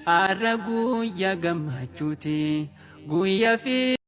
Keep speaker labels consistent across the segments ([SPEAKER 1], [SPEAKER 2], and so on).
[SPEAKER 1] Aragu ya gamachuti guya fi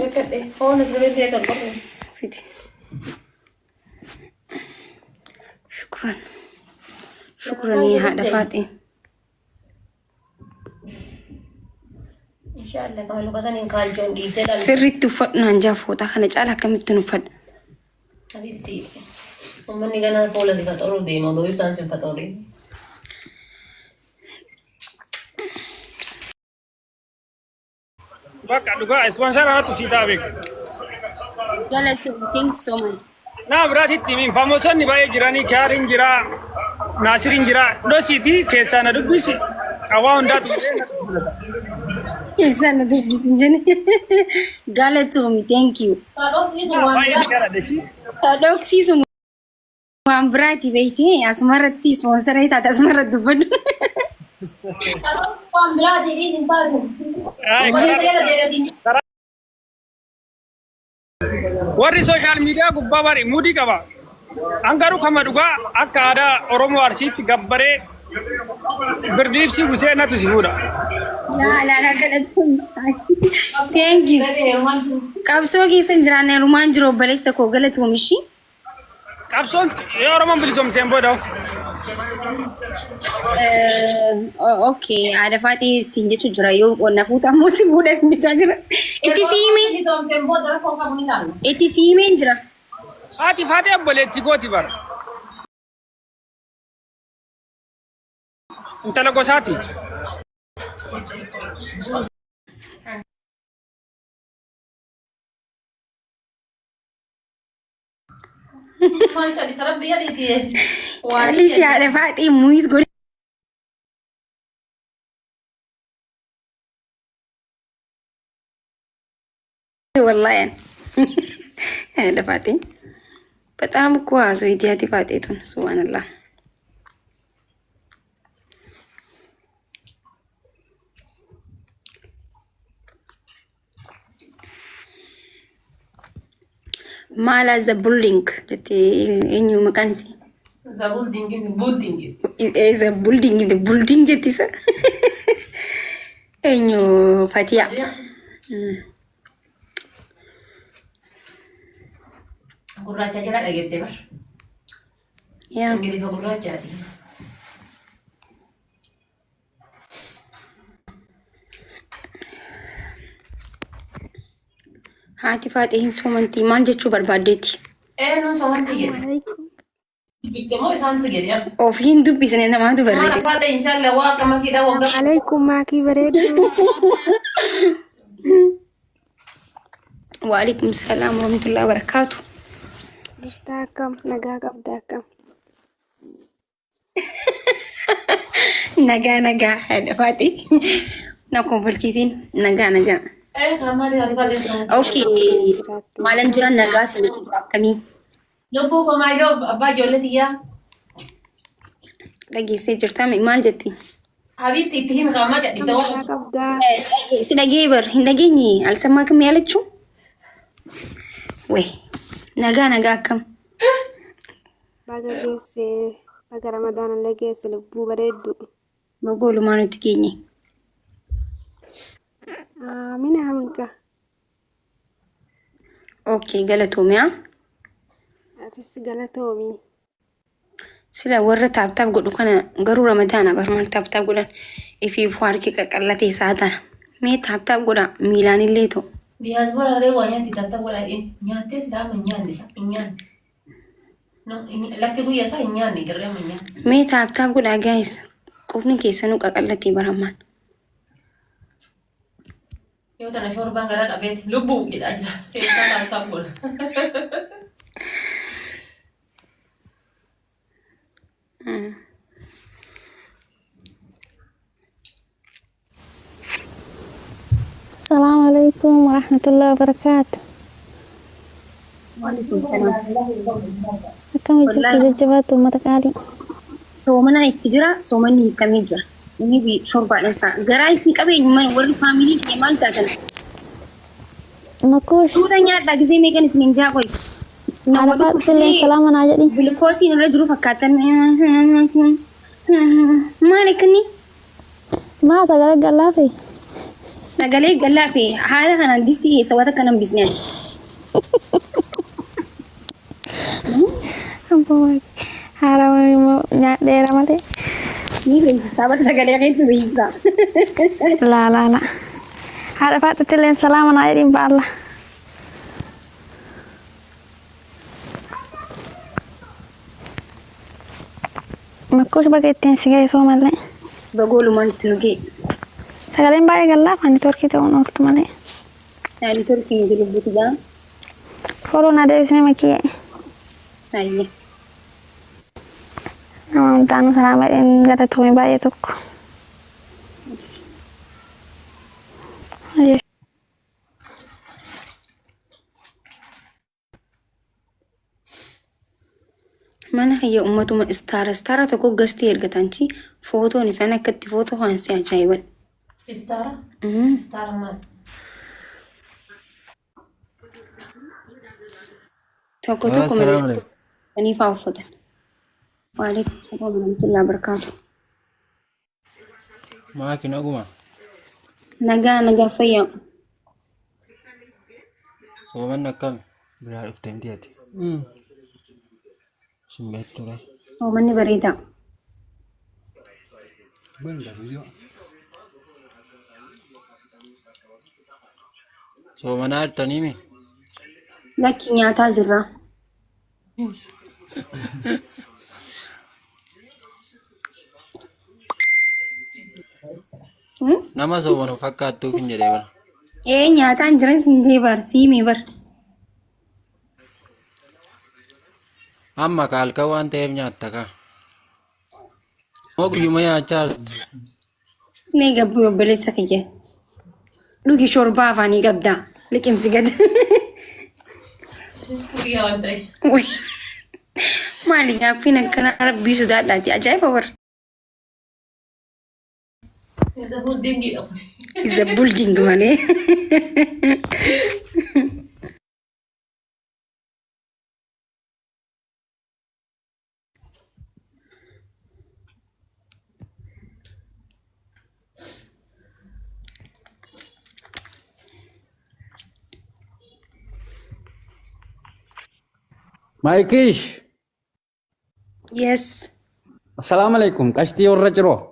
[SPEAKER 2] dekat deh. Oh, nasi goreng dia kan kok.
[SPEAKER 3] فيدي شكرا شكرا يا هذا فاتي
[SPEAKER 2] إن شاء الله كمان لو كان ينقال جون دي سلام.
[SPEAKER 3] سري تفضنا نجافو تاخنا جعلها كم تنفد
[SPEAKER 2] حبيبتي ومن نيجانا كولا دي فاتورو دي موضوع يسان سين فاتوري
[SPEAKER 4] Bakka dhugaa ispoonsaraatu si taabek.
[SPEAKER 3] Galatu, thank you so much.
[SPEAKER 4] Naa biraatitti faamosonni baay'ee jiranii Kiyaariin jira, Naasiriin jira. Dhosiiti keessaa na dubbisi. Hawaa hundaatu.
[SPEAKER 3] Sana tu bisinjani. Galatu, thank you.
[SPEAKER 4] Baay'ee si garadheesi.
[SPEAKER 3] Tadok si semua berarti baiti asmarati sponsor itu atas asmarat dufan.
[SPEAKER 2] berarti di simpan.
[SPEAKER 4] Warri sooshaal miidiyaa gubbaa bari muudii qaba. Angaruu kama dhugaa akka aadaa Oromoo Arsiitti gabbaree birdiibsii Huseenatu si fuudha.
[SPEAKER 3] La galatu. Thank you. Qabsoo keessa jiraanne rumaan jiru obboleessa koo galatu mishi.
[SPEAKER 4] Qabsoon yoo Oromoon bilisoomseen booda.
[SPEAKER 3] Okay, ada Fati sinja jira yoo qonna fuutamu si fuudha sinja jira. Itti siimeen jira.
[SPEAKER 4] Faati obboleetti gooti bara. Intala gosaati.
[SPEAKER 2] Masa diserap biar itu ya.
[SPEAKER 3] Wali si ada Fati muis gori. والله يعني هذا فاتي بتعمل كويس ويدياتي فاتيتون سبحان الله ما لا زبولينج جتي إنيو مكانسي
[SPEAKER 2] Zabul
[SPEAKER 3] إيه زبولينج جتي سا إنيو فاتيا
[SPEAKER 2] Gurraacha jala dhageette bar.
[SPEAKER 3] يا
[SPEAKER 2] Ingilifa gurraachaati.
[SPEAKER 3] هاتي فاتي هين سومنتي مان جتشو بربادتي
[SPEAKER 2] Nu somanti jedhe. Bikkamoo isaantu jedhe.
[SPEAKER 3] أوف هين دبي سنة ما دو بريتي
[SPEAKER 2] Maal faata inshallah waa akkama fidha waggaa.
[SPEAKER 5] عليكم معكي بريدو
[SPEAKER 3] وعليكم السلام ورحمة الله وبركاته
[SPEAKER 5] مشتاكم نقاق أبداكم
[SPEAKER 3] نجا هذا فاتي نكون فلسطين نجا
[SPEAKER 2] Kamari harfaa
[SPEAKER 3] أوكي مالن جرا نجا سنة كمي
[SPEAKER 2] Lubbuu komaa idoo abbaa ijoollee xiyyaa.
[SPEAKER 3] لقي سجر تامي مال جتي
[SPEAKER 2] Habiibti itti himi qabamaa jedhite waa.
[SPEAKER 5] نقاق أبدا
[SPEAKER 3] سيدا جيبر هندجيني على سماك ميالتشو وي نجا كم
[SPEAKER 5] باقا جيسي باقا رمضان اللي جيسي لبو بريدو
[SPEAKER 3] بقول ما نتجيني
[SPEAKER 5] مين عمك
[SPEAKER 3] أوكي قالتهم يا
[SPEAKER 5] تسقى تومي
[SPEAKER 3] سلا ورا تاب قولوا كنا قرو رمضان برمال تاب قولا إفي فواركي كقلتي ساعتنا مي تاب قولا ميلاني ليتو
[SPEAKER 2] Diaspora illee waa nyaatti tatta godhadheen nyaattee sidaa amma nyaanne isa hin nyaanne. Lafti guyyaa isaa hin nyaanne jirree amma nyaanne.
[SPEAKER 3] مي تاب قولا جايز قوفني كيسانو كقلتي برمان
[SPEAKER 2] Yoo tana shorbaan garaa qabeeti lubbuu jedhaa jira. Keessaa taa'u bula.
[SPEAKER 6] Assalamualaikum warahmatullahi wabarakatuh.
[SPEAKER 3] Waalaikumsalam.
[SPEAKER 6] Akkam jirtu jajjabaatu uummata qaalii.
[SPEAKER 3] Soomana itti jira, soomanni hiikamee jira. Inni shorbaadhaan isaa. Garaa isin qabeenyummaan warri faamilii kiyya maal taatan?
[SPEAKER 6] Makkuus
[SPEAKER 3] Suuta nyaadhaa gisee meeqan isin hin jaaqoy?
[SPEAKER 6] Arafaattillee salaama naa jedhi.
[SPEAKER 3] Bilikoosiin irra jiru fakkaatan. Maal akkanni?
[SPEAKER 6] Maa sagalee gallaafi?
[SPEAKER 3] Sagalee gallaa fi haala kanaan distii keessa wata kanan bisneeti.
[SPEAKER 6] Abbaa haarama immoo nyaadheera malee.
[SPEAKER 3] Ni beeksisaa bara sagalee keetti beeksisaa.
[SPEAKER 6] Laa. Haadha faatittillee salaama naa jedhin baalla. Makkuus baga ittiin si ga'e soomallee.
[SPEAKER 3] Bagoolumaan itti nugee.
[SPEAKER 6] Sagaleen baay'ee gallaafa ani torkii ta'uun ooltu malee.
[SPEAKER 3] Yaani torkii nuti lubbuuti jaa.
[SPEAKER 6] Fooloo naa deebisnee makiyyee.
[SPEAKER 3] Ayyee.
[SPEAKER 6] Nama hundaanuu salaama jedhin galatoome baay'ee tokko.
[SPEAKER 3] Mana kiyya ummatuma istaara tokko gastii ergatanchi footoon isaan akkatti footoo haansi ajaa'iban.
[SPEAKER 2] Istaara? Istaara maal?
[SPEAKER 3] Tokko maleeanii fa'aa uffatan. Waalaikum salaam warahmatullahi wabarakatuh.
[SPEAKER 7] Maakin oguma.
[SPEAKER 3] Nagaa fayyaa.
[SPEAKER 7] Sooman akkami? Biraa dhuftee miti ati. Simbeettu dha.
[SPEAKER 3] Soomanni bareedaa.
[SPEAKER 7] Soomanaa jirtanii mi?
[SPEAKER 3] Lakki nyaataa jirra.
[SPEAKER 7] Nama soomanu fakkaattuuf hin jedhee bara.
[SPEAKER 3] Nyaataan jiran siin deebar siimii bar.
[SPEAKER 7] Amma kaalka waan ta'eef nyaatta kaa. Moo guyyuma nyaachaa jirtu?
[SPEAKER 3] Nee gabbuu obboleessa kiyya. Dhugi shorbaa afaanii qabdaa. Liqimsi gad.
[SPEAKER 2] Guyyaa waan ta'e.
[SPEAKER 3] Maali gaaffiin akkana rabbii sodaadhaati ajaa'iba bar.
[SPEAKER 2] Isa buddeengiidha.
[SPEAKER 3] Isa bulding malee.
[SPEAKER 8] Maikish,
[SPEAKER 3] Yes.
[SPEAKER 8] assalamualaikum. Kashti warra jiroo.